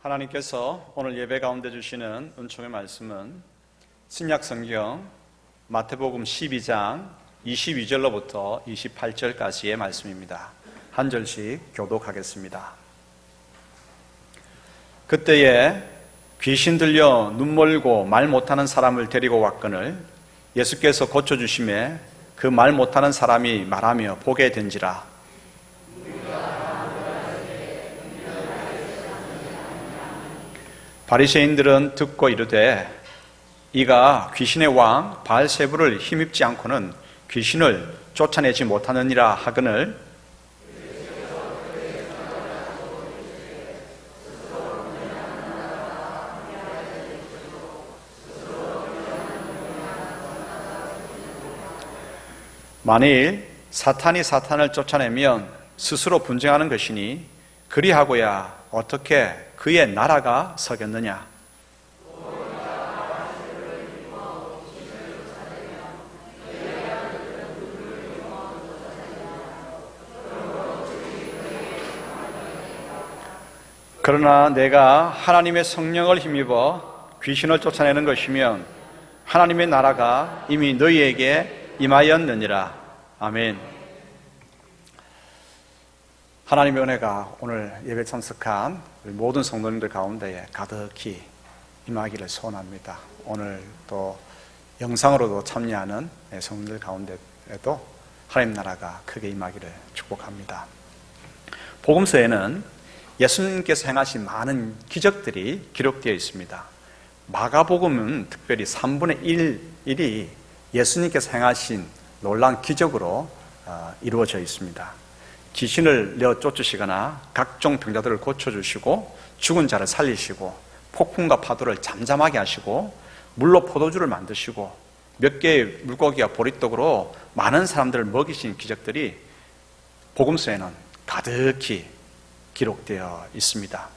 하나님께서 오늘 예배 가운데 주시는 은총의 말씀은 신약성경 마태복음 12장 22절로부터 28절까지의 말씀입니다. 한 절씩 교독하겠습니다. 그때에 귀신 들려 눈 멀고 말 못하는 사람을 데리고 왔거늘 예수께서 고쳐주심에 그 말 못하는 사람이 말하며 보게 된지라. 바리새인들은 듣고 이르되 이가 귀신의 왕 바알세불을 힘입지 않고는 귀신을 쫓아내지 못하느니라 하거늘 만일 사탄이 사탄을 쫓아내면 스스로 분쟁하는 것이니 그리하고야 어떻게 그의 나라가 서겠느냐. 그러나 내가 하나님의 성령을 힘입어 귀신을 쫓아내는 것이면 하나님의 나라가 이미 너희에게 임하였느니라. 아멘. 하나님의 은혜가 오늘 예배 참석한 우리 모든 성도님들 가운데에 가득히 임하기를 소원합니다. 오늘 또 영상으로도 참여하는 성도들 가운데에도 하나님 나라가 크게 임하기를 축복합니다. 복음서에는 예수님께서 행하신 많은 기적들이 기록되어 있습니다. 마가복음은 특별히 3분의 1이 예수님께서 행하신 놀라운 기적으로 이루어져 있습니다. 귀신을 내어 쫓으시거나 각종 병자들을 고쳐주시고 죽은 자를 살리시고 폭풍과 파도를 잠잠하게 하시고 물로 포도주를 만드시고 몇 개의 물고기와 보리떡으로 많은 사람들을 먹이신 기적들이 복음서에는 가득히 기록되어 있습니다.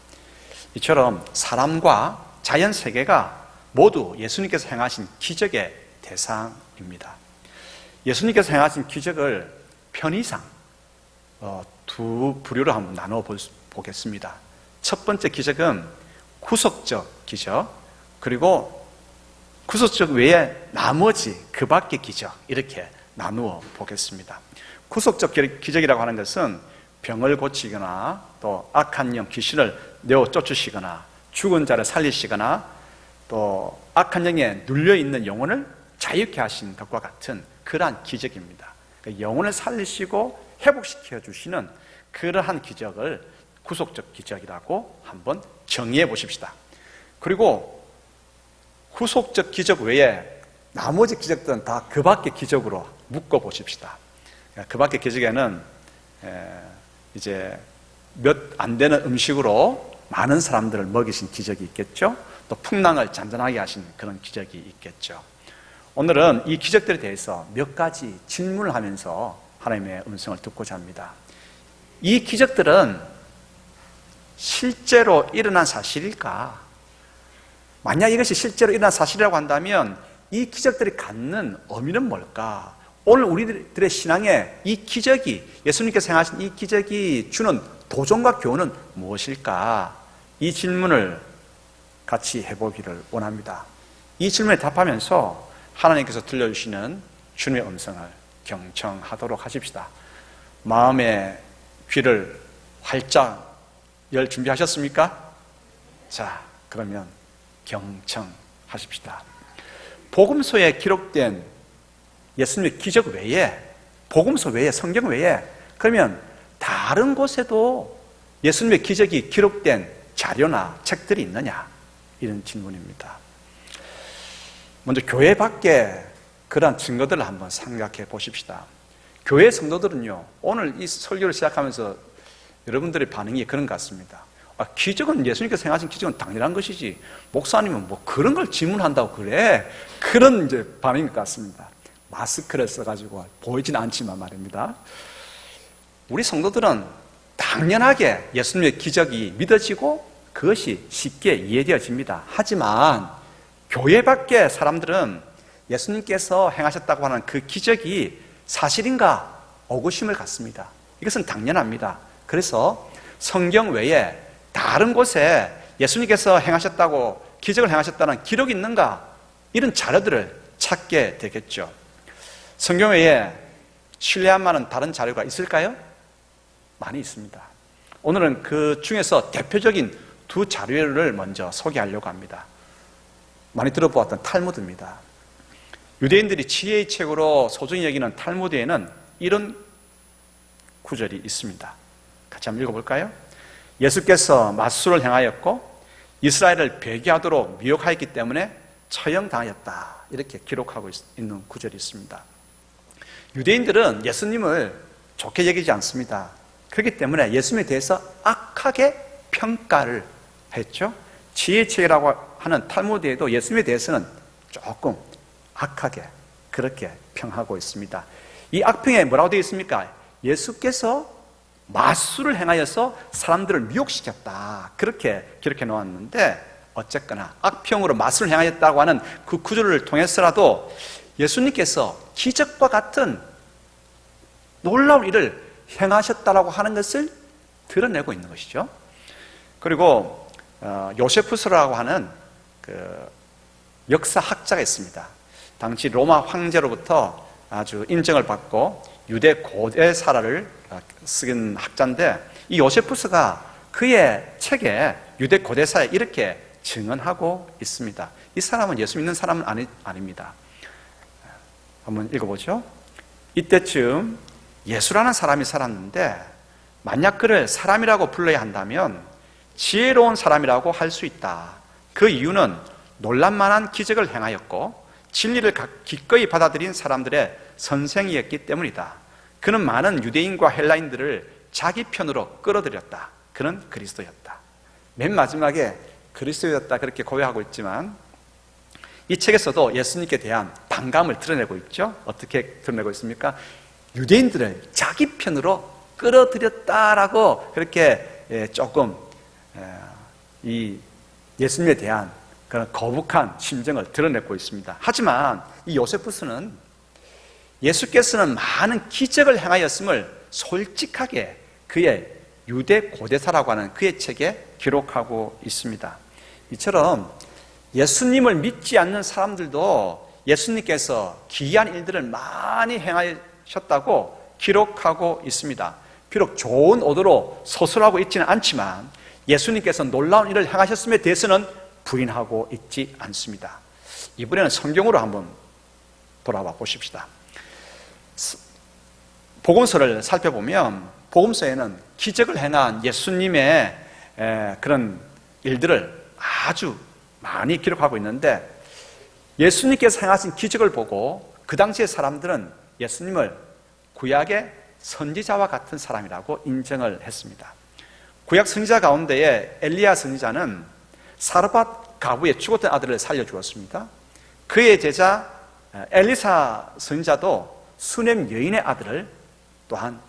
이처럼 사람과 자연 세계가 모두 예수님께서 행하신 기적의 대상입니다. 예수님께서 행하신 기적을 편의상 두 부류로 한번 나눠 보겠습니다. 첫 번째 기적은 구속적 기적, 그리고 구속적 외에 나머지 그 밖의 기적, 이렇게 나누어 보겠습니다. 구속적 기적이라고 하는 것은 병을 고치거나 또 악한 영, 귀신을 내어 쫓으시거나 죽은 자를 살리시거나 또 악한 영에 눌려있는 영혼을 자유케 하신 것과 같은 그러한 기적입니다. 영혼을 살리시고 회복시켜 주시는 그러한 기적을 구속적 기적이라고 한번 정의해 보십시다. 그리고 구속적 기적 외에 나머지 기적들은 다 그 밖의 기적으로 묶어 보십시다. 그 밖의 기적에는 이제 몇 안 되는 음식으로 많은 사람들을 먹이신 기적이 있겠죠. 또 풍랑을 잔잔하게 하신 그런 기적이 있겠죠. 오늘은 이 기적들에 대해서 몇 가지 질문을 하면서 하나님의 음성을 듣고자 합니다. 이 기적들은 실제로 일어난 사실일까? 만약 이것이 실제로 일어난 사실이라고 한다면 이 기적들이 갖는 의미는 뭘까? 오늘 우리들의 신앙에 이 기적이, 예수님께서 행하신 이 기적이 주는 도전과 교훈은 무엇일까? 이 질문을 같이 해보기를 원합니다. 이 질문에 답하면서 하나님께서 들려주시는 주님의 음성을 경청하도록 하십시다. 마음의 귀를 활짝 열 준비하셨습니까? 자, 그러면 경청하십시다. 복음서에 기록된 예수님의 기적 외에, 복음서 외에, 성경 외에, 그러면 다른 곳에도 예수님의 기적이 기록된 자료나 책들이 있느냐? 이런 질문입니다. 먼저 교회 밖에 그러한 증거들을 한번 생각해 보십시다. 교회 성도들은요, 오늘 이 설교를 시작하면서 여러분들의 반응이 그런 것 같습니다. 기적은, 예수님께서 행하신 기적은 당연한 것이지, 목사님은 뭐 그런 걸 질문한다고 그래? 그런 이제 반응인 것 같습니다. 마스크를 써가지고 보이진 않지만 말입니다. 우리 성도들은 당연하게 예수님의 기적이 믿어지고 그것이 쉽게 이해되어집니다. 하지만 교회 밖의 사람들은 예수님께서 행하셨다고 하는 그 기적이 사실인가 의구심을 갖습니다. 이것은 당연합니다. 그래서 성경 외에 다른 곳에 예수님께서 행하셨다고, 기적을 행하셨다는 기록이 있는가? 이런 자료들을 찾게 되겠죠. 성경 외에 신뢰할 만한 다른 자료가 있을까요? 많이 있습니다. 오늘은 그 중에서 대표적인 두 자료를 먼저 소개하려고 합니다. 많이 들어보았던 탈무드입니다. 유대인들이 지혜의 책으로 소중히 여기는 탈무드에는 이런 구절이 있습니다. 같이 한번 읽어볼까요? 예수께서 맞수를 행하였고 이스라엘을 배교하도록 미혹하였기 때문에 처형당하였다. 이렇게 기록하고 있는 구절이 있습니다. 유대인들은 예수님을 좋게 여기지 않습니다. 그렇기 때문에 예수님에 대해서 악하게 평가를 했죠. 지혜의 책이라고 하는 탈무드에도 예수님에 대해서는 조금 악하게 그렇게 평하고 있습니다. 이 악평에 뭐라고 되어 있습니까? 예수께서 마술을 행하여서 사람들을 미혹시켰다. 그렇게 기록해 놓았는데, 어쨌거나 악평으로 마술을 행하였다고 하는 그 구절을 통해서라도 예수님께서 기적과 같은 놀라운 일을 행하셨다라고 하는 것을 드러내고 있는 것이죠. 그리고 요세푸스라고 하는 그 역사학자가 있습니다. 당시 로마 황제로부터 아주 인정을 받고 유대 고대사를 쓴 학자인데, 이 요세푸스가 그의 책에 유대 고대사에 이렇게 증언하고 있습니다. 이 사람은 예수 믿는 사람은 아닙니다. 한번 읽어보죠. 이때쯤 예수라는 사람이 살았는데 만약 그를 사람이라고 불러야 한다면 지혜로운 사람이라고 할 수 있다. 그 이유는 놀랄만한 기적을 행하였고 진리를 기꺼이 받아들인 사람들의 선생이었기 때문이다. 그는 많은 유대인과 헬라인들을 자기 편으로 끌어들였다. 그는 그리스도였다. 맨 마지막에 그리스도였다 그렇게 고백하고 있지만, 이 책에서도 예수님께 대한 반감을 드러내고 있죠. 어떻게 드러내고 있습니까? 유대인들을 자기 편으로 끌어들였다라고 그렇게 조금 이 예수님에 대한 그런 거북한 심정을 드러내고 있습니다. 하지만 이 요세푸스는 예수께서는 많은 기적을 행하였음을 솔직하게 그의 유대 고대사라고 하는 그의 책에 기록하고 있습니다. 이처럼 예수님을 믿지 않는 사람들도 예수님께서 기이한 일들을 많이 행하셨다고 기록하고 있습니다. 비록 좋은 오도로 서술하고 있지는 않지만 예수님께서 놀라운 일을 행하셨음에 대해서는 부인하고 있지 않습니다. 이번에는 성경으로 한번 돌아와 보십시다. 복음서를 살펴보면 복음서에는 기적을 행한 예수님의 그런 일들을 아주 많이 기록하고 있는데, 예수님께서 행하신 기적을 보고 그 당시의 사람들은 예수님을 구약의 선지자와 같은 사람이라고 인정을 했습니다. 구약 선지자 가운데에 엘리야 선지자는 사르밧 가부의 죽었던 아들을 살려주었습니다. 그의 제자 엘리사 선지자도 수넴 여인의 아들을, 또한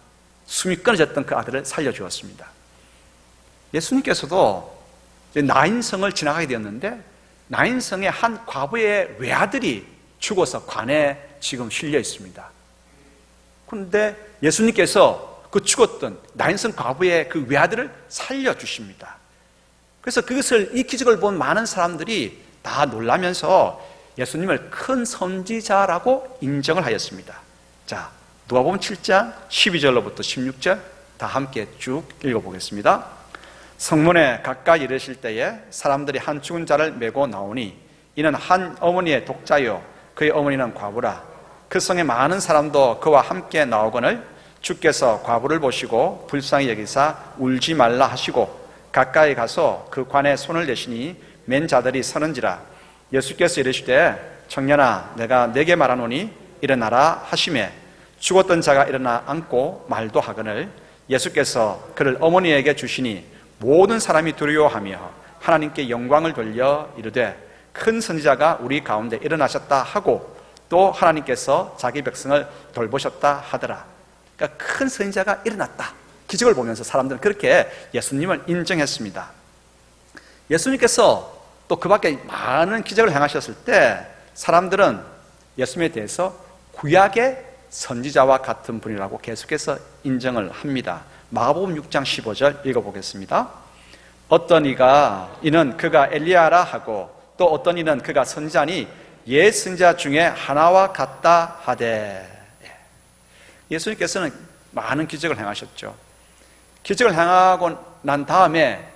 숨이 끊어졌던 그 아들을 살려주었습니다. 예수님께서도 나인성을 지나가게 되었는데, 나인성의 한 과부의 외아들이 죽어서 관에 지금 실려 있습니다. 그런데 예수님께서 그 죽었던 나인성 과부의 그 외아들을 살려주십니다. 그래서 그것을, 이 기적을 본 많은 사람들이 다 놀라면서 예수님을 큰 선지자라고 인정을 하였습니다. 자, 누가복음 7장 12절로부터 16절 다 함께 쭉 읽어보겠습니다. 성문에 가까이 이르실 때에 사람들이 한 죽은 자를 메고 나오니 이는 한 어머니의 독자요 그의 어머니는 과부라. 그 성에 많은 사람도 그와 함께 나오거늘 주께서 과부를 보시고 불쌍히 여기사 울지 말라 하시고 가까이 가서 그 관에 손을 대시니 맨 자들이 서는지라. 예수께서 이르시되 청년아 내가 네게 말하노니 일어나라 하시매 죽었던 자가 일어나 앉고 말도 하거늘 예수께서 그를 어머니에게 주시니 모든 사람이 두려워하며 하나님께 영광을 돌려 이르되 큰 선지자가 우리 가운데 일어나셨다 하고 또 하나님께서 자기 백성을 돌보셨다 하더라. 그러니까 큰 선지자가 일어났다. 기적을 보면서 사람들은 그렇게 예수님을 인정했습니다. 예수님께서 또 그 밖에 많은 기적을 행하셨을 때 사람들은 예수님에 대해서 구약의 선지자와 같은 분이라고 계속해서 인정을 합니다. 마가복음 6장 15절 읽어보겠습니다. 어떤 이는 그가 엘리야라 하고 또 어떤 이는 그가 선지자니 옛 선지자 중에 하나와 같다 하되. 예수님께서는 많은 기적을 행하셨죠. 기적을 행하고 난 다음에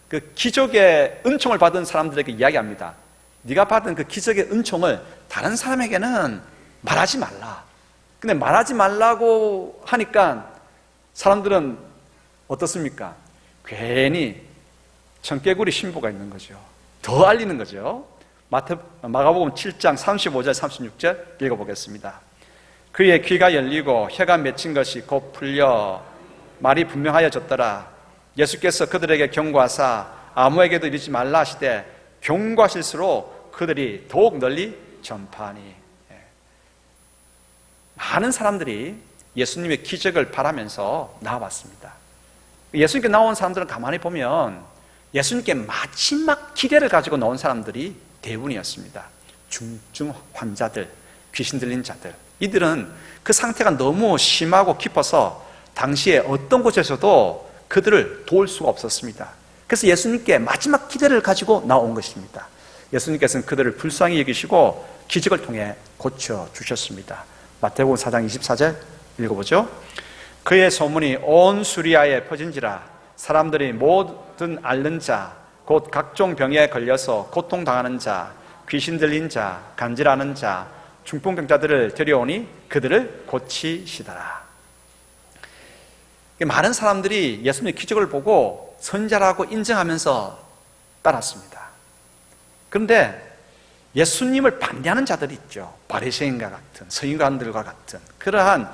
그 기적의 은총을 받은 사람들에게 이야기합니다. 네가 받은 그 기적의 은총을 다른 사람에게는 말하지 말라. 근데 말하지 말라고 하니까 사람들은 어떻습니까? 괜히 청개구리 신부가 있는 거죠. 더 알리는 거죠. 마가복음 7장 35절 36절 읽어보겠습니다. 그의 귀가 열리고 혀가 맺힌 것이 곧 풀려 말이 분명하여졌더라. 예수께서 그들에게 경고하사 아무에게도 이르지 말라 하시되 경고하실수록 그들이 더욱 널리 전파하니. 많은 사람들이 예수님의 기적을 바라면서 나와봤습니다. 예수님께 나온 사람들은 가만히 보면 예수님께 마지막 기대를 가지고 나온 사람들이 대부분이었습니다. 중증 환자들, 귀신 들린 자들, 이들은 그 상태가 너무 심하고 깊어서 당시에 어떤 곳에서도 그들을 도울 수가 없었습니다. 그래서 예수님께 마지막 기대를 가지고 나온 것입니다. 예수님께서는 그들을 불쌍히 여기시고 기적을 통해 고쳐주셨습니다. 마태복음 4장 24절 읽어보죠. 그의 소문이 온 수리아에 퍼진지라 사람들이 모든 앓는 자, 곧 각종 병에 걸려서 고통당하는 자, 귀신 들린 자, 간질하는 자, 중풍병자들을 데려오니 그들을 고치시더라. 많은 사람들이 예수님의 기적을 보고 선지자라고 인정하면서 따랐습니다. 그런데 예수님을 반대하는 자들이 있죠. 바리새인과 같은, 서기관들과 같은 그러한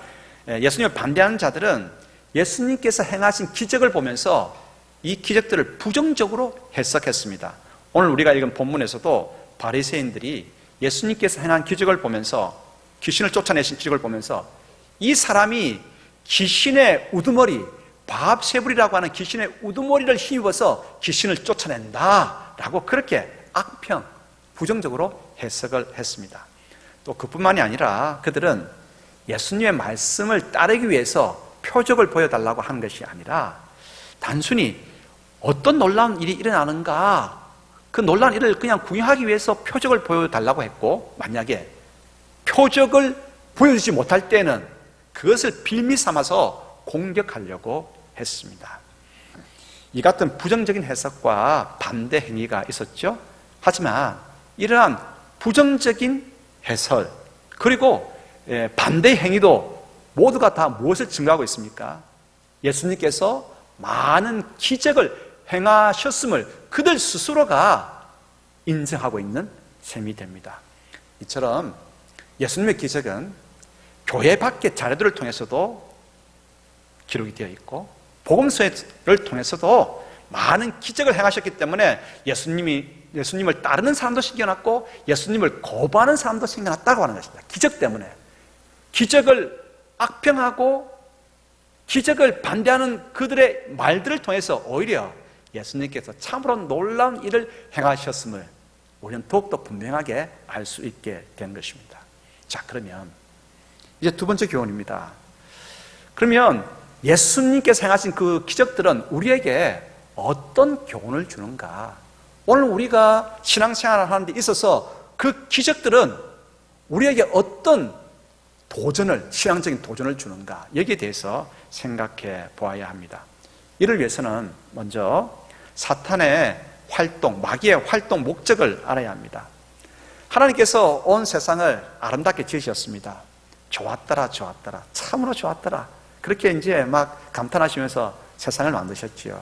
예수님을 반대하는 자들은 예수님께서 행하신 기적을 보면서 이 기적들을 부정적으로 해석했습니다. 오늘 우리가 읽은 본문에서도 바리새인들이 예수님께서 행한 기적을 보면서, 귀신을 쫓아내신 기적을 보면서 이 사람이 귀신의 우두머리, 바압세불이라고 하는 귀신의 우두머리를 힘입어서 귀신을 쫓아낸다 라고 그렇게 악평, 부정적으로 해석을 했습니다. 또 그뿐만이 아니라 그들은 예수님의 말씀을 따르기 위해서 표적을 보여달라고 하는 것이 아니라 단순히 어떤 놀라운 일이 일어나는가, 그 놀라운 일을 그냥 구경하기 위해서 표적을 보여달라고 했고, 만약에 표적을 보여주지 못할 때는 그것을 빌미 삼아서 공격하려고 했습니다. 이 같은 부정적인 해석과 반대 행위가 있었죠. 하지만 이러한 부정적인 해설 그리고 반대 행위도 모두가 다 무엇을 증거하고 있습니까? 예수님께서 많은 기적을 행하셨음을 그들 스스로가 인정하고 있는 셈이 됩니다. 이처럼 예수님의 기적은 교회 밖의 자료들을 통해서도 기록이 되어 있고 복음서를 통해서도 많은 기적을 행하셨기 때문에 예수님을 따르는 사람도 생겨났고 예수님을 거부하는 사람도 생겨났다고 하는 것입니다. 기적 때문에. 기적을 악평하고 기적을 반대하는 그들의 말들을 통해서 오히려 예수님께서 참으로 놀라운 일을 행하셨음을 우리는 더욱더 분명하게 알 수 있게 된 것입니다. 자, 그러면 이제 두 번째 교훈입니다. 그러면 예수님께서 행하신 그 기적들은 우리에게 어떤 교훈을 주는가? 오늘 우리가 신앙생활을 하는 데 있어서 그 기적들은 우리에게 어떤 신앙적인 도전을 주는가? 여기에 대해서 생각해 보아야 합니다. 이를 위해서는 먼저 사탄의 활동, 마귀의 활동 목적을 알아야 합니다. 하나님께서 온 세상을 아름답게 지으셨습니다. 좋았더라, 좋았더라. 참으로 좋았더라. 그렇게 이제 막 감탄하시면서 세상을 만드셨지요.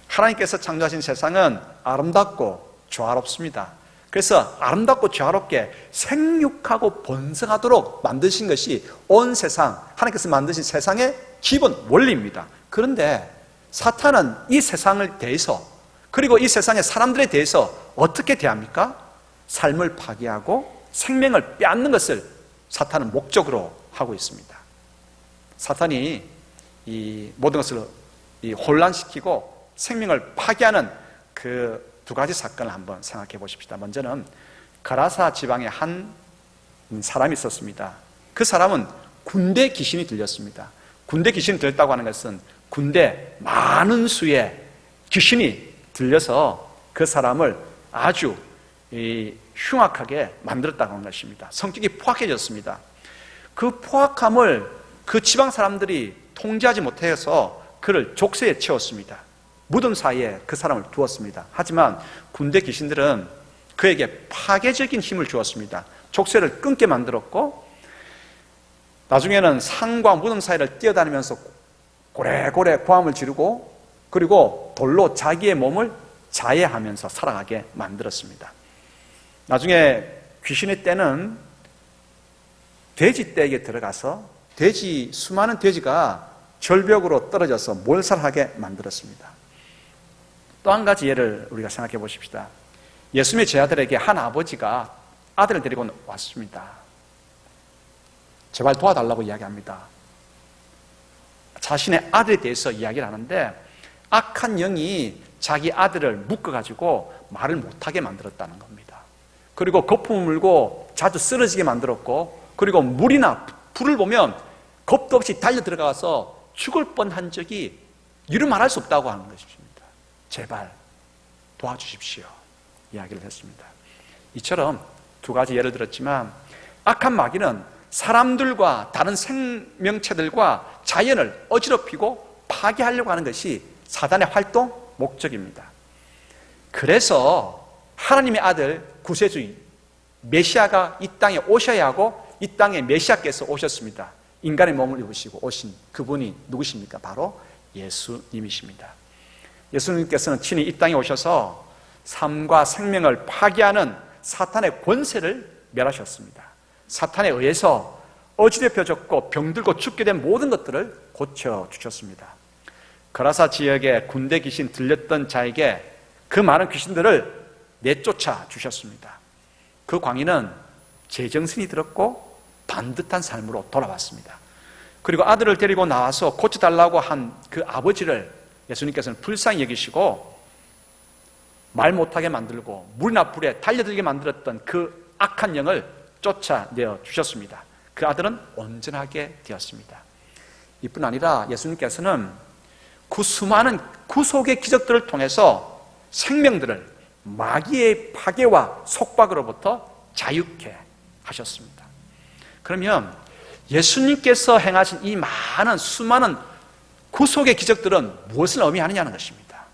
하나님께서 창조하신 세상은 아름답고 조화롭습니다. 그래서 아름답고 조화롭게 생육하고 번성하도록 만드신 것이 온 세상, 하나님께서 만드신 세상의 기본 원리입니다. 그런데 사탄은 이 세상을 대해서 그리고 이 세상의 사람들에 대해서 어떻게 대합니까? 삶을 파괴하고 생명을 빼앗는 것을 사탄은 목적으로 하고 있습니다. 사탄이 이 모든 것을 혼란시키고 생명을 파괴하는 그 두 가지 사건을 한번 생각해 보십시다. 먼저는 가라사 지방에 한 사람이 있었습니다. 그 사람은 군대 귀신이 들렸습니다. 군대 귀신이 들렸다고 하는 것은 군대 많은 수의 귀신이 들려서 그 사람을 아주 흉악하게 만들었다고 하는 것입니다. 성격이 포악해졌습니다. 그 포악함을 그 지방 사람들이 통제하지 못해서 그를 족쇄에 채웠습니다. 무덤 사이에 그 사람을 두었습니다. 하지만 군대 귀신들은 그에게 파괴적인 힘을 주었습니다. 족쇄를 끊게 만들었고, 나중에는 산과 무덤 사이를 뛰어다니면서 고래고래 고함을 지르고, 그리고 돌로 자기의 몸을 자해하면서 살아가게 만들었습니다. 나중에 귀신의 떼는 돼지 떼에게 들어가서 수많은 돼지가 절벽으로 떨어져서 몰살하게 만들었습니다. 또 한 가지 예를 우리가 생각해 보십시다. 예수님의 제자들에게 한 아버지가 아들을 데리고 왔습니다. 제발 도와달라고 이야기합니다. 자신의 아들에 대해서 이야기를 하는데, 악한 영이 자기 아들을 묶어가지고 말을 못하게 만들었다는 겁니다. 그리고 거품을 물고 자주 쓰러지게 만들었고, 그리고 물이나 불을 보면 겁도 없이 달려 들어가서 죽을 뻔한 적이 이루 말할 수 없다고 하는 것입니다. 제발 도와주십시오 이야기를 했습니다. 이처럼 두 가지 예를 들었지만, 악한 마귀는 사람들과 다른 생명체들과 자연을 어지럽히고 파괴하려고 하는 것이 사단의 활동 목적입니다. 그래서 하나님의 아들 구세주 메시아가 이 땅에 오셔야 하고, 이 땅에 메시아께서 오셨습니다. 인간의 몸을 입으시고 오신 그분이 누구십니까? 바로 예수님이십니다. 예수님께서는 친히 이 땅에 오셔서 삶과 생명을 파괴하는 사탄의 권세를 멸하셨습니다. 사탄에 의해서 어지럽혀졌고 병들고 죽게 된 모든 것들을 고쳐주셨습니다. 거라사 지역에 군대 귀신 들렸던 자에게 그 많은 귀신들을 내쫓아 주셨습니다. 그 광인은 제정신이 들었고 반듯한 삶으로 돌아왔습니다. 그리고 아들을 데리고 나와서 고쳐달라고 한 그 아버지를 예수님께서는 불쌍히 여기시고, 말 못하게 만들고 물이나 불에 달려들게 만들었던 그 악한 영을 쫓아내어 주셨습니다. 그 아들은 온전하게 되었습니다. 이뿐 아니라 예수님께서는 그 수많은 구속의 기적들을 통해서 생명들을 마귀의 파괴와 속박으로부터 자유케 하셨습니다. 그러면 예수님께서 행하신 이 많은 수많은 구속의 기적들은 무엇을 의미하느냐는 것입니다.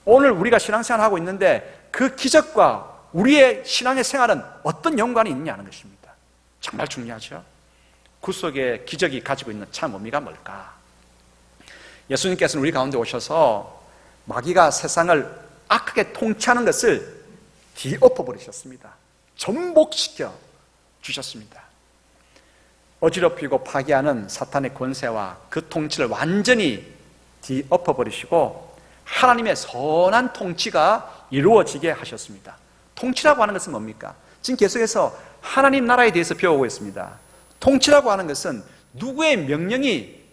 오늘 우리가 신앙생활을 하고 있는데 그 기적과 우리의 신앙의 생활은 어떤 연관이 있느냐는 것입니다. 정말 중요하죠. 구속의 기적이 가지고 있는 참 의미가 뭘까? 예수님께서는 우리 가운데 오셔서 마귀가 세상을 악하게 통치하는 것을 뒤엎어버리셨습니다. 전복시켜 주셨습니다. 어지럽히고 파괴하는 사탄의 권세와 그 통치를 완전히 뒤엎어버리시고 하나님의 선한 통치가 이루어지게 하셨습니다. 통치라고 하는 것은 뭡니까? 지금 계속해서 하나님 나라에 대해서 배우고 있습니다. 통치라고 하는 것은 누구의 명령이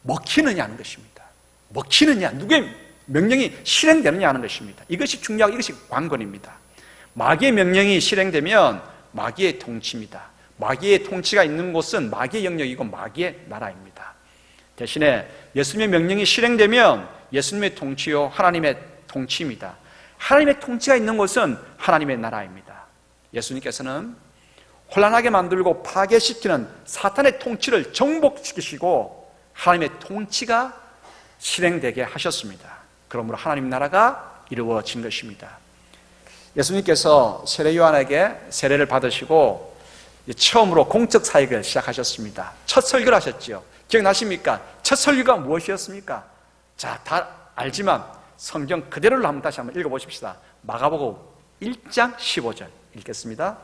먹히느냐 하는 것입니다. 먹히느냐, 누구의 명령이 실행되느냐 하는 것입니다. 이것이 중요하고 이것이 관건입니다. 마귀의 명령이 실행되면 마귀의 통치입니다. 마귀의 통치가 있는 곳은 마귀의 영역이고 마귀의 나라입니다. 대신에 예수님의 명령이 실행되면 예수님의 통치요 하나님의 통치입니다. 하나님의 통치가 있는 곳은 하나님의 나라입니다. 예수님께서는 혼란하게 만들고 파괴시키는 사탄의 통치를 정복시키시고 하나님의 통치가 실행되게 하셨습니다. 그러므로 하나님 나라가 이루어진 것입니다. 예수님께서 세례 요한에게 세례를 받으시고 처음으로 공적 사역을 시작하셨습니다. 첫 설교를 하셨죠. 기억나십니까? 첫 설교가 무엇이었습니까? 자, 다 알지만 성경 그대로를 다시 한번 읽어보십시다. 마가복음 1장 15절 읽겠습니다.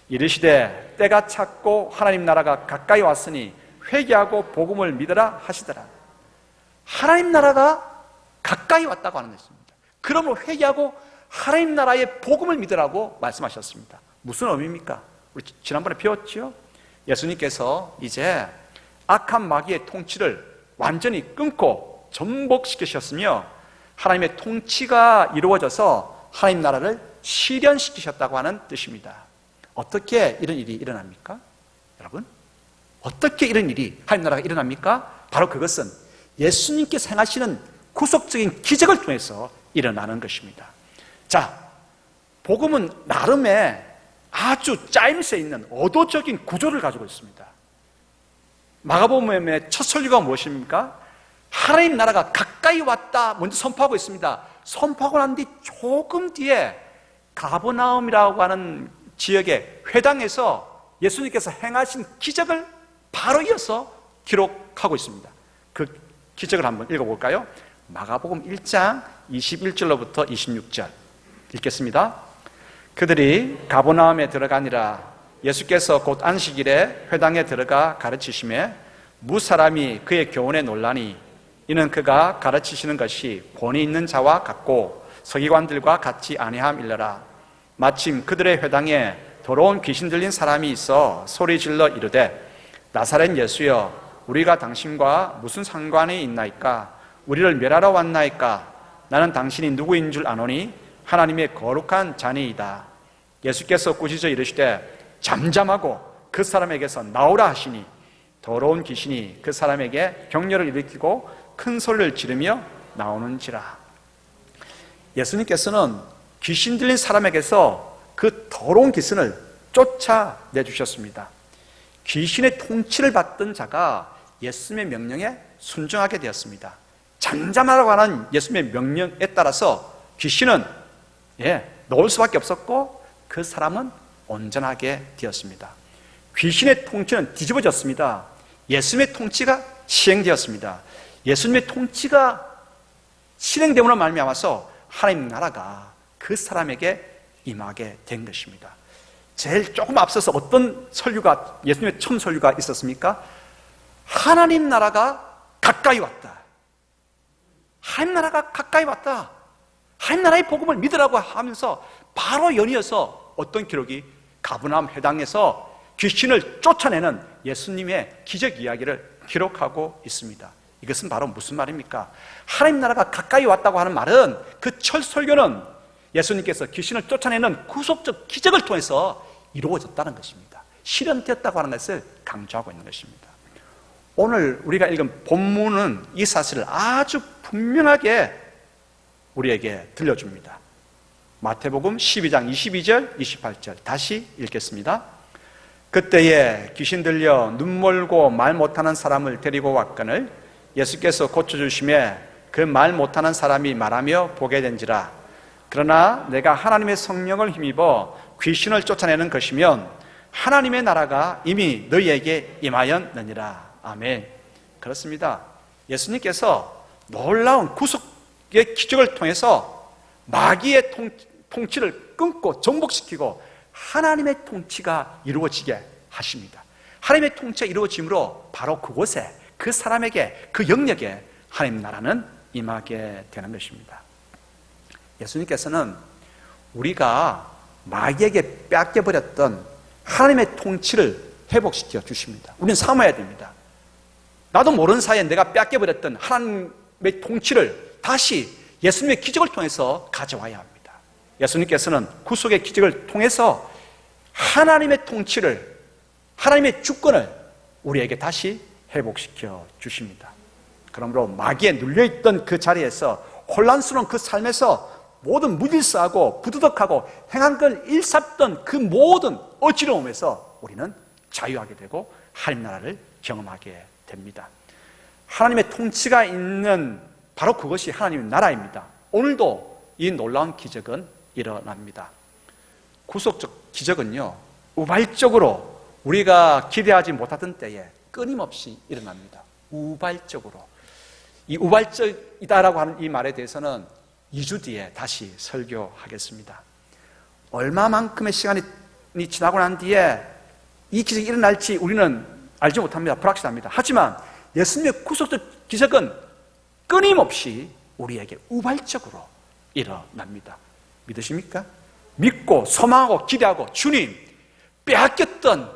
이르시되 때가 찼고 하나님 나라가 가까이 왔으니 회개하고 복음을 믿으라 하시더라. 하나님 나라가 가까이 왔다고 하는 것입니다. 그러므로 회개하고 하나님 나라의 복음을 믿으라고 말씀하셨습니다. 무슨 의미입니까? 우리 지난번에 배웠죠? 예수님께서 이제 악한 마귀의 통치를 완전히 끊고 전복시키셨으며 하나님의 통치가 이루어져서 하나님 나라를 실현시키셨다고 하는 뜻입니다. 어떻게 이런 일이 일어납니까? 여러분, 어떻게 이런 일이 하나님 나라가 일어납니까? 바로 그것은 예수님께서 행하시는 구속적인 기적을 통해서 일어나는 것입니다. 자, 복음은 나름의 아주 짜임새 있는 어도적인 구조를 가지고 있습니다. 마가복음의 첫 설교가 무엇입니까? 하나님 나라가 가까이 왔다 먼저 선포하고 있습니다. 선포하고 난 뒤 조금 뒤에 가버나움이라고 하는 지역의 회당에서 예수님께서 행하신 기적을 바로 이어서 기록하고 있습니다. 그 기적을 한번 읽어볼까요? 마가복음 1장 21절로부터 26절 읽겠습니다. 그들이 가버나움에 들어가니라. 예수께서 곧 안식일에 회당에 들어가 가르치시매 무사람이 그의 교훈에 놀라니 이는 그가 가르치시는 것이 권위 있는 자와 같고 서기관들과 같이 아니함일러라. 마침 그들의 회당에 더러운 귀신 들린 사람이 있어 소리질러 이르되 나사렛 예수여 우리가 당신과 무슨 상관이 있나이까? 우리를 멸하러 왔나이까? 나는 당신이 누구인 줄 아노니 하나님의 거룩한 자니이다. 예수께서 꾸짖어 이르시되 잠잠하고 그 사람에게서 나오라 하시니 더러운 귀신이 그 사람에게 격려를 일으키고 큰 소리를 지르며 나오는지라. 예수님께서는 귀신 들린 사람에게서 그 더러운 귀신을 쫓아내주셨습니다. 귀신의 통치를 받던 자가 예수님의 명령에 순종하게 되었습니다. 잠잠하라고 하는 예수님의 명령에 따라서 귀신은 놓을 수밖에 없었고 그 사람은 온전하게 되었습니다. 귀신의 통치는 뒤집어졌습니다. 예수님의 통치가 시행되었습니다. 예수님의 통치가 실행됨으로 말미암아서 하나님 나라가 그 사람에게 임하게 된 것입니다. 제일 조금 앞서서 어떤 설교가, 예수님의 처음 설교가 있었습니까? 하나님 나라가 가까이 왔다. 하나님 나라가 가까이 왔다. 하나님 나라의 복음을 믿으라고 하면서 바로 연이어서 어떤 기록이 가버나움 회당에서 귀신을 쫓아내는 예수님의 기적 이야기를 기록하고 있습니다. 이것은 바로 무슨 말입니까? 하나님 나라가 가까이 왔다고 하는 말은 그 첫 설교는 예수님께서 귀신을 쫓아내는 구속적 기적을 통해서 이루어졌다는 것입니다. 실현되었다고 하는 것을 강조하고 있는 것입니다. 오늘 우리가 읽은 본문은 이 사실을 아주 분명하게 우리에게 들려줍니다. 마태복음 12장 22절 28절 다시 읽겠습니다. 그때에 귀신 들려 눈 멀고 말 못하는 사람을 데리고 왔거늘 예수께서 고쳐주심에 그 말 못하는 사람이 말하며 보게 된지라. 그러나 내가 하나님의 성령을 힘입어 귀신을 쫓아내는 것이면 하나님의 나라가 이미 너희에게 임하였느니라. 아멘. 그렇습니다. 예수님께서 놀라운 구속의 기적을 통해서 마귀의 통치를 끊고 정복시키고 하나님의 통치가 이루어지게 하십니다. 하나님의 통치가 이루어짐으로 바로 그곳에 그 사람에게 그 영역에 하나님 나라는 임하게 되는 것입니다. 예수님께서는 우리가 마귀에게 뺏겨버렸던 하나님의 통치를 회복시켜 주십니다. 우리는 삼아야 됩니다. 나도 모르는 사이에 내가 뺏겨버렸던 하나님의 통치를 다시 예수님의 기적을 통해서 가져와야 합니다. 예수님께서는 구속의 기적을 통해서 하나님의 통치를, 하나님의 주권을 우리에게 다시 회복시켜 주십니다. 그러므로 마귀에 눌려있던 그 자리에서 혼란스러운 그 삶에서 모든 무질서하고 부도덕하고 행한 걸 일삼던 그 모든 어지러움에서 우리는 자유하게 되고 하나님 나라를 경험하게 됩니다. 하나님의 통치가 있는 바로 그것이 하나님의 나라입니다. 오늘도 이 놀라운 기적은 일어납니다. 구속적 기적은요, 우발적으로 우리가 기대하지 못하던 때에 끊임없이 일어납니다. 우발적으로. 이 우발적이다라고 하는 이 말에 대해서는 2주 뒤에 다시 설교하겠습니다. 얼마만큼의 시간이 지나고 난 뒤에 이 기적이 일어날지 우리는 알지 못합니다. 불확실합니다. 하지만 예수님의 구속적 기적은 끊임없이 우리에게 우발적으로 일어납니다. 믿으십니까? 믿고 소망하고 기대하고 주님, 빼앗겼던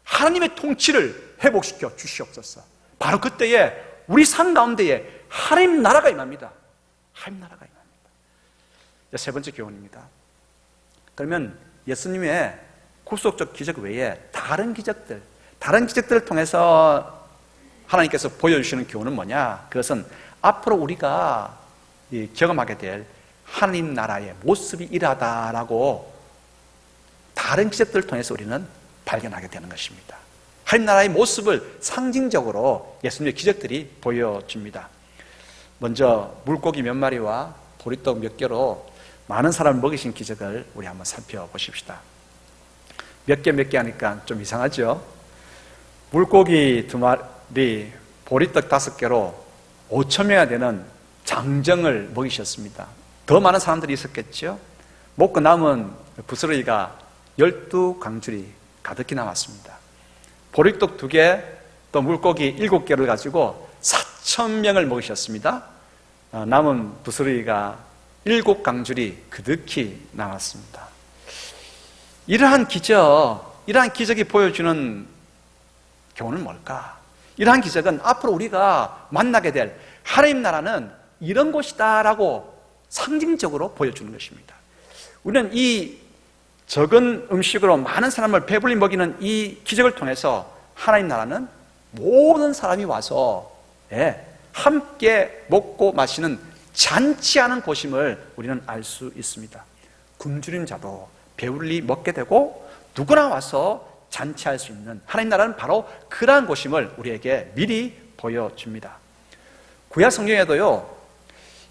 하나님의 통치를 회복시켜 주시옵소서. 바로 그때에 우리 삶 가운데에 하나님 나라가 임합니다. 하나님 나라가 임합니다. 세 번째 교훈입니다. 그러면 예수님의 구속적 기적 외에 다른 기적들을 통해서 하나님께서 보여주시는 교훈은 뭐냐? 그것은 앞으로 우리가 경험하게 될 하나님 나라의 모습이 이러하다라고 다른 기적들을 통해서 우리는 발견하게 되는 것입니다. 하나님 나라의 모습을 상징적으로 예수님의 기적들이 보여줍니다. 먼저 물고기 몇 마리와 보리떡 몇 개로 많은 사람을 먹이신 기적을 우리 한번 살펴보십시다. 몇 개 하니까 좀 이상하죠? 물고기 2마리, 보리떡 5개로 5,000명이 되는 장정을 먹이셨습니다. 더 많은 사람들이 있었겠죠? 먹고 남은 부스러기가 12강줄이 가득히 남았습니다. 보리떡 2개, 또 물고기 7개를 가지고 4,000명을 먹으셨습니다. 남은 부스러기가 7강줄이 그득히 남았습니다. 이러한 기적이 보여주는 교훈은 뭘까? 이러한 기적은 앞으로 우리가 만나게 될 하나님 나라는 이런 곳이다라고 상징적으로 보여주는 것입니다. 우리는 이 적은 음식으로 많은 사람을 배불리 먹이는 이 기적을 통해서 하나님 나라는 모든 사람이 와서 함께 먹고 마시는 잔치하는 곳임을 우리는 알 수 있습니다. 굶주린 자도 배불리 먹게 되고 누구나 와서 잔치할 수 있는 하나님 나라는 바로 그러한 곳임을 우리에게 미리 보여줍니다. 구약 성경에도요,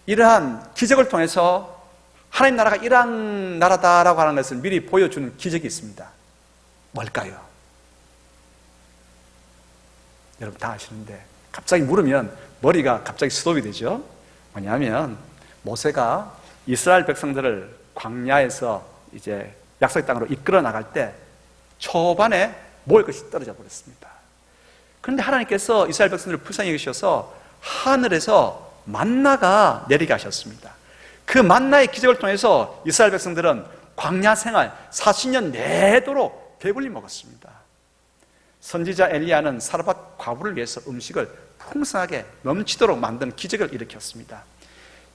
이러한 기적을 통해서 하나님 나라가 이러한 나라다라고 하는 것을 미리 보여주는 기적이 있습니다. 뭘까요? 여러분 다 아시는데 갑자기 물으면 머리가 갑자기 스톱이 되죠. 뭐냐면 모세가 이스라엘 백성들을 광야에서 이제 약속의 땅으로 이끌어 나갈 때 초반에 먹을 것이 떨어져 버렸습니다. 그런데 하나님께서 이스라엘 백성들을 불쌍히 여기셔서 하늘에서 만나가 내리게 하셨습니다. 그 만나의 기적을 통해서 이스라엘 백성들은 광야 생활 40년 내도록 배불리 먹었습니다. 선지자 엘리야는 사르밧 과부를 위해서 음식을 풍성하게 넘치도록 만든 기적을 일으켰습니다.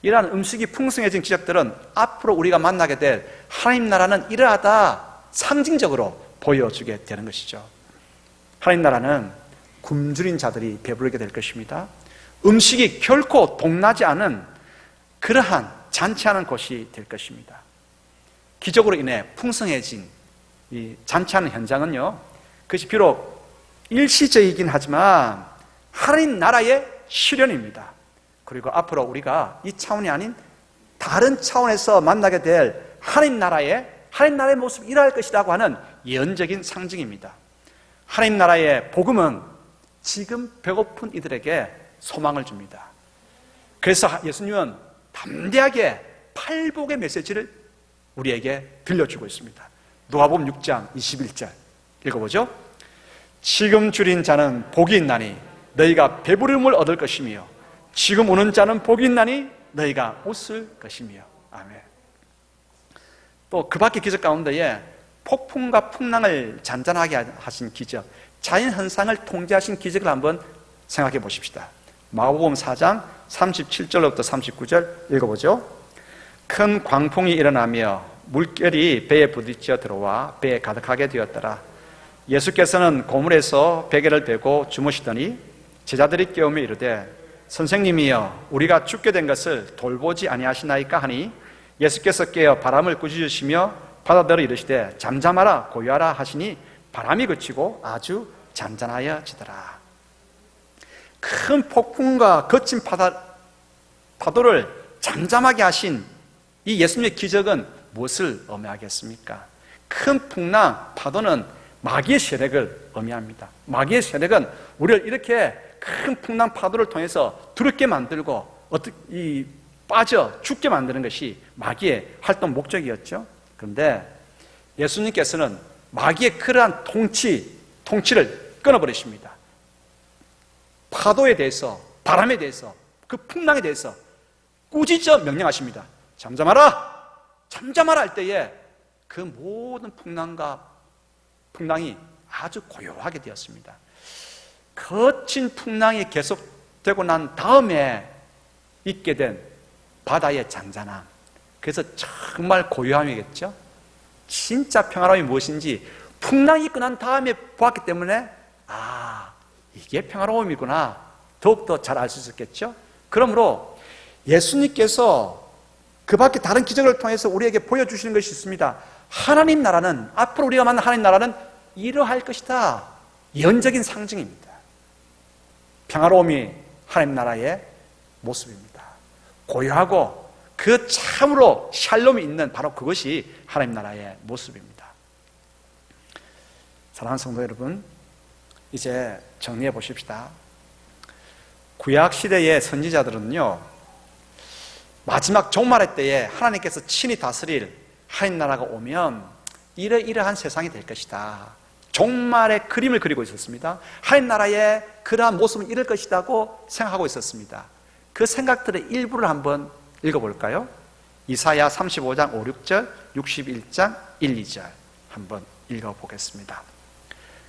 이러한 음식이 풍성해진 기적들은 앞으로 우리가 만나게 될 하나님 나라는 이러하다 상징적으로 보여주게 되는 것이죠. 하나님 나라는 굶주린 자들이 배부르게 될 것입니다. 음식이 결코 동나지 않은 그러한 잔치하는 곳이 될 것입니다. 기적으로 인해 풍성해진 이 잔치하는 현장은요, 그것이 비록 일시적이긴 하지만 하나님 나라의 실현입니다. 그리고 앞으로 우리가 이 차원이 아닌 다른 차원에서 만나게 될 하나님 나라의 모습이 일어날 것이라고 하는 예언적인 상징입니다. 하나님 나라의 복음은 지금 배고픈 이들에게 소망을 줍니다. 그래서 예수님은 담대하게 팔복의 메시지를 우리에게 들려주고 있습니다. 누가복음 6장 21절 읽어보죠. 지금 줄인 자는 복이 있나니 너희가 배부름을 얻을 것이며 지금 우는 자는 복이 있나니 너희가 웃을 것이며. 아멘. 또 그 밖의 기적 가운데에 폭풍과 풍랑을 잔잔하게 하신 기적, 자연현상을 통제하신 기적을 한번 생각해 보십시다. 마가복음 4장 37절부터 39절 읽어보죠. 큰 광풍이 일어나며 물결이 배에 부딪혀 들어와 배에 가득하게 되었더라. 예수께서는 고물에서 베개를 베고 주무시더니 제자들이 깨우며 이르되 선생님이여 우리가 죽게 된 것을 돌보지 아니하시나이까 하니 예수께서 깨어 바람을 꾸짖으시며 바다더러 이르시되 잠잠하라 고요하라 하시니 바람이 그치고 아주 잔잔하여지더라. 큰 폭풍과 거친 파도를 잠잠하게 하신 이 예수님의 기적은 무엇을 의미하겠습니까? 큰 풍랑, 파도는 마귀의 세력을 의미합니다. 마귀의 세력은 우리를 이렇게 큰 풍랑 파도를 통해서 두렵게 만들고 빠져 죽게 만드는 것이 마귀의 활동 목적이었죠. 그런데 예수님께서는 마귀의 그러한 통치를 끊어버리십니다. 파도에 대해서, 바람에 대해서, 그 풍랑에 대해서 꾸짖어 명령하십니다. 잠잠하라! 잠잠하라 할 때에 그 모든 풍랑이 아주 고요하게 되었습니다. 거친 풍랑이 계속되고 난 다음에 있게 된 바다의 잔잔함, 그래서 정말 고요함이겠죠. 진짜 평화로움이 무엇인지 풍랑이 있고 난 다음에 보았기 때문에 이게 평화로움이구나 더욱더 잘 알 수 있었겠죠. 그러므로 예수님께서 그 밖에 다른 기적을 통해서 우리에게 보여주시는 것이 있습니다. 하나님 나라는, 앞으로 우리가 만난 하나님 나라는 이러할 것이다. 예언적인 상징입니다. 평화로움이 하나님 나라의 모습입니다. 고요하고 그 참으로 샬롬이 있는 바로 그것이 하나님 나라의 모습입니다. 사랑하는 성도 여러분, 이제 정리해 보십시다. 구약 시대의 선지자들은요, 마지막 종말의 때에 하나님께서 친히 다스릴 하나님 나라가 오면 이러이러한 세상이 될 것이다. 종말의 그림을 그리고 있었습니다. 하나님 나라의 그러한 모습은 이럴 것이라고 생각하고 있었습니다. 그 생각들의 일부를 한번 읽어볼까요? 이사야 35장 5, 6절, 61장 1, 2절 한번 읽어보겠습니다.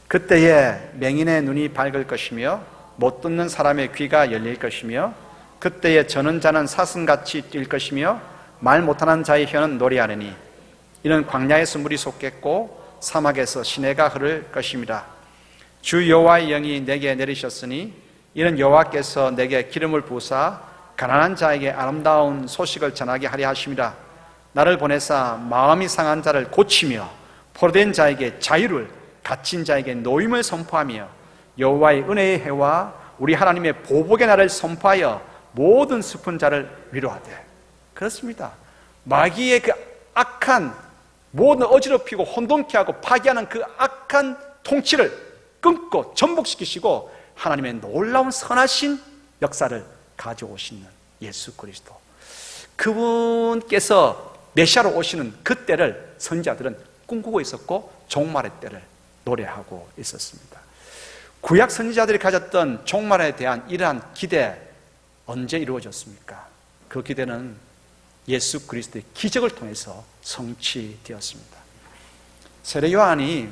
그때에 맹인의 눈이 밝을 것이며 못 듣는 사람의 귀가 열릴 것이며 그때에 저는 자는 사슴같이 뛸 것이며 말 못하는 자의 혀는 노래하리니 이는 광야에서 물이 솟겠고 사막에서 시내가 흐를 것입니다. 주 여호와의 영이 내게 내리셨으니 이는 여호와께서 내게 기름을 부으사 가난한 자에게 아름다운 소식을 전하게 하려 하심이라. 나를 보내사 마음이 상한 자를 고치며 포로된 자에게 자유를, 갇힌 자에게 노임을 선포하며 여호와의 은혜의 해와 우리 하나님의 보복의 날을 선포하여 모든 슬픈 자를 위로하되. 그렇습니다. 마귀의 그 악한 모든 어지럽히고 혼돈케 하고 파괴하는 그 악한 통치를 끊고 전복시키시고 하나님의 놀라운 선하신 역사를 가져오시는 예수 그리스도, 그분께서 메시아로 오시는 그 때를 선지자들은 꿈꾸고 있었고 종말의 때를 노래하고 있었습니다. 구약 선지자들이 가졌던 종말에 대한 이러한 기대, 언제 이루어졌습니까? 그 기대는 예수 그리스도의 기적을 통해서 성취되었습니다. 세례 요한이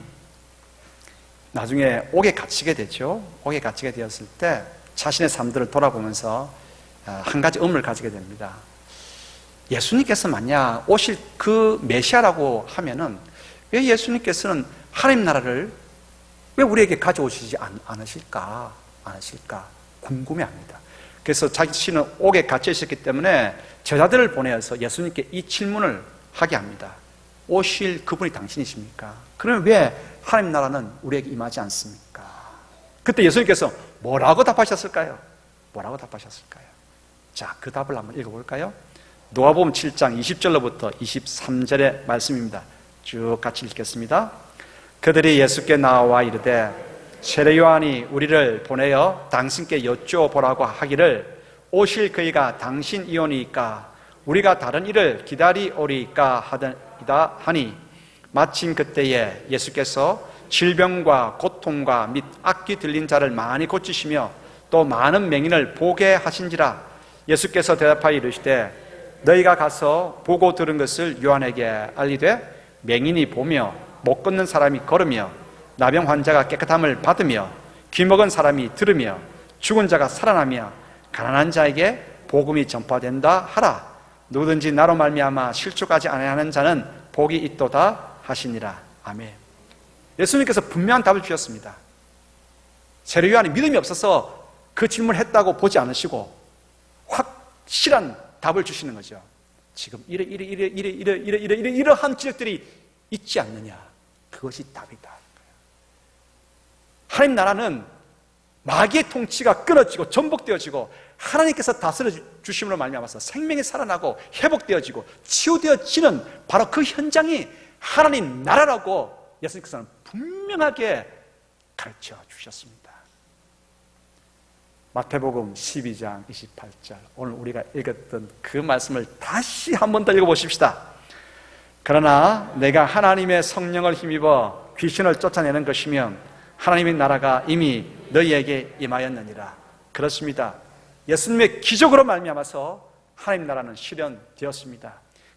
나중에 옥에 갇히게 되죠. 옥에 갇히게 되었을 때 자신의 삶들을 돌아보면서 한 가지 의문을 가지게 됩니다. 예수님께서 만약 오실 그 메시아라고 하면은 왜 예수님께서는 하나님 나라를 왜 우리에게 가져오시지 않으실까 궁금해합니다. 그래서 자신은 옥에 갇혀 있었기 때문에 제자들을 보내어서 예수님께 이 질문을 하게 합니다. 오실 그분이 당신이십니까? 그러면 왜 하나님 나라는 우리에게 임하지 않습니까? 그때 예수님께서 뭐라고 답하셨을까요? 자, 그 답을 한번 읽어볼까요? 누가복음 7장 20절로부터 23절의 말씀입니다. 쭉 같이 읽겠습니다. 그들이 예수께 나와 이르되 세례 요한이 우리를 보내어 당신께 여쭤보라고 하기를 오실 그이가 당신이오니까 우리가 다른 일을 기다리오리까 하더이다 하니 마침 그때에 예수께서 질병과 고통과 및 악기 들린 자를 많이 고치시며 또 많은 맹인을 보게 하신지라. 예수께서 대답하여 이르시되 너희가 가서 보고 들은 것을 요한에게 알리되 맹인이 보며 못 걷는 사람이 걸으며 나병 환자가 깨끗함을 받으며 귀먹은 사람이 들으며 죽은 자가 살아나며 가난한 자에게 복음이 전파된다 하라. 누구든지 나로 말미암아 실족하지 아니하는 자는 복이 있도다 하시니라. 아멘. 예수님께서 분명한 답을 주셨습니다. 세례 요한이 믿음이 없어서 그 질문을 했다고 보지 않으시고 확실한 답을 주시는 거죠. 지금 이러한 기적들이 있지 않느냐, 그것이 답이다. 하나님 나라는 마귀의 통치가 끊어지고 전복되어지고 하나님께서 다스려 주심으로 말미암아서 생명이 살아나고 회복되어지고 치유되어지는 바로 그 현장이 하나님 나라라고 예수님께서는 분명하게 가르쳐 주셨습니다. 마태복음 12장 28절, 오늘 우리가 읽었던 그 말씀을 다시 한 번 더 읽어보십시다. 그러나 내가 하나님의 성령을 힘입어 귀신을 쫓아내는 것이면 하나님의 나라가 이미 너희에게 임하였느니라. 그렇습니다. 예수님의 기적으로 말미암아서 하나님 나라는 실현되었습니다.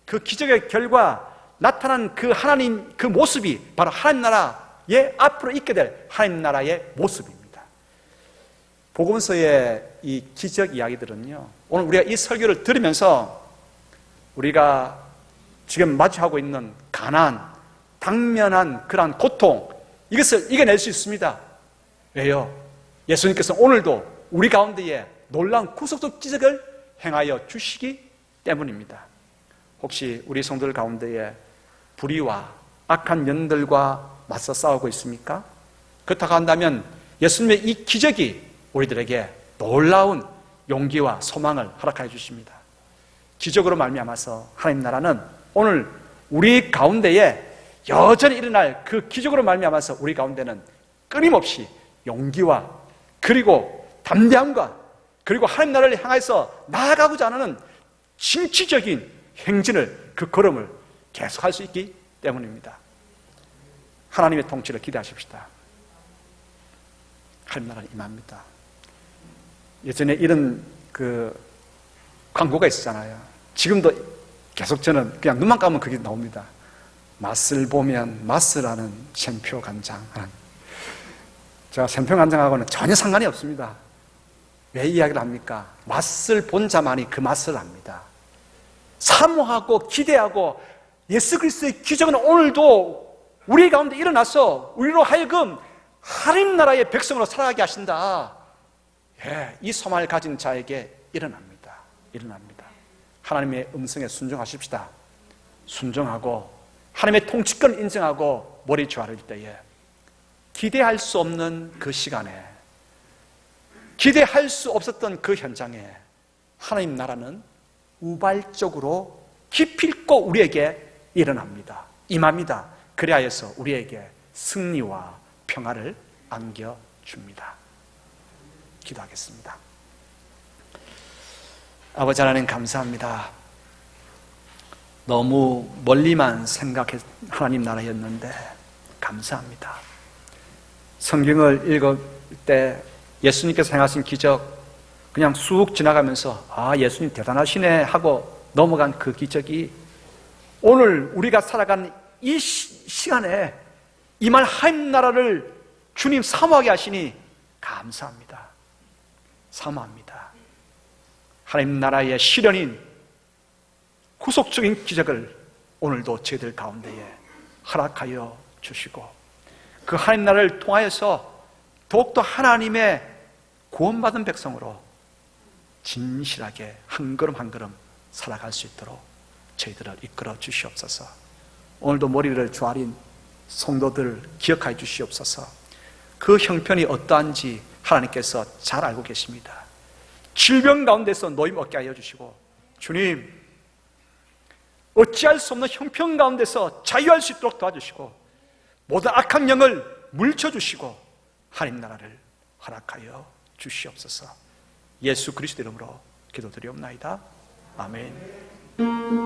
그 기적의 결과 나타난 그 하나님 그 모습이 바로 하나님 나라의 앞으로 있게 될 하나님 나라의 모습입니다. 복음서의 이 기적 이야기들은요, 오늘 우리가 이 설교를 들으면서 우리가 지금 마주하고 있는 가난, 당면한 그러한 고통, 이것을 이겨낼 수 있습니다. 왜요? 예수님께서 오늘도 우리 가운데에 놀라운 구속적 기적을 행하여 주시기 때문입니다. 혹시 우리 성도들 가운데에 불의와 악한 년들과 맞서 싸우고 있습니까? 그렇다고 한다면 예수님의 이 기적이 우리들에게 놀라운 용기와 소망을 허락하여 주십니다. 기적으로 말미암아서 하나님 나라는 오늘 우리 가운데에 여전히 일어날 그 기적으로 말미암아서 우리 가운데는 끊임없이 용기와 그리고 담대함과 그리고 하나님 나라를 향해서 나아가고자 하는 진취적인 행진을, 그 걸음을 계속할 수 있기 때문입니다. 하나님의 통치를 기대하십시다. 하나님 나라는 임합니다. 예전에 이런 그 광고가 있었잖아요. 지금도 계속 저는 그냥 눈만 감으면 그게 나옵니다. 맛을 보면 맛을 아는 샘표 간장. 제가 샘표 간장하고는 전혀 상관이 없습니다. 왜 이야기를 합니까? 맛을 본 자만이 그 맛을 압니다. 사모하고 기대하고 예수 그리스도의 기적은 오늘도 우리 가운데 일어나서 우리로 하여금 하나님 나라의 백성으로 살아가게 하신다. 예, 이 소망을 가진 자에게 일어납니다. 하나님의 음성에 순종하십시다. 순종하고 하나님의 통치권을 인정하고 머리 조아릴 때에 기대할 수 없는 그 시간에, 기대할 수 없었던 그 현장에 하나님 나라는 우발적으로 기필코 우리에게 일어납니다. 임합니다. 그리하여서 우리에게 승리와 평화를 안겨줍니다. 기도하겠습니다. 아버지 하나님 감사합니다. 너무 멀리만 생각해 하나님 나라였는데 감사합니다. 성경을 읽을 때 예수님께서 행하신 기적 그냥 쑥 지나가면서 아 예수님 대단하시네 하고 넘어간 그 기적이 오늘 우리가 살아가는 이 시간에 임할 하나님 나라를 주님 사모하게 하시니 감사합니다. 사모합니다. 하나님 나라의 실현인 구속적인 기적을 오늘도 저희들 가운데에 허락하여 주시고 그 하나님 나라를 통하여서 더욱더 하나님의 구원받은 백성으로 진실하게 한 걸음 한 걸음 살아갈 수 있도록 저희들을 이끌어 주시옵소서. 오늘도 머리를 조아린 성도들 기억하여 주시옵소서. 그 형편이 어떠한지 하나님께서 잘 알고 계십니다. 질병 가운데서 노임 얻게 하여 주시고 주님 어찌할 수 없는 형편 가운데서 자유할 수 있도록 도와주시고 모든 악한 영을 물쳐주시고 하나님 나라를 허락하여 주시옵소서. 예수 그리스도 이름으로 기도드리옵나이다. 아멘.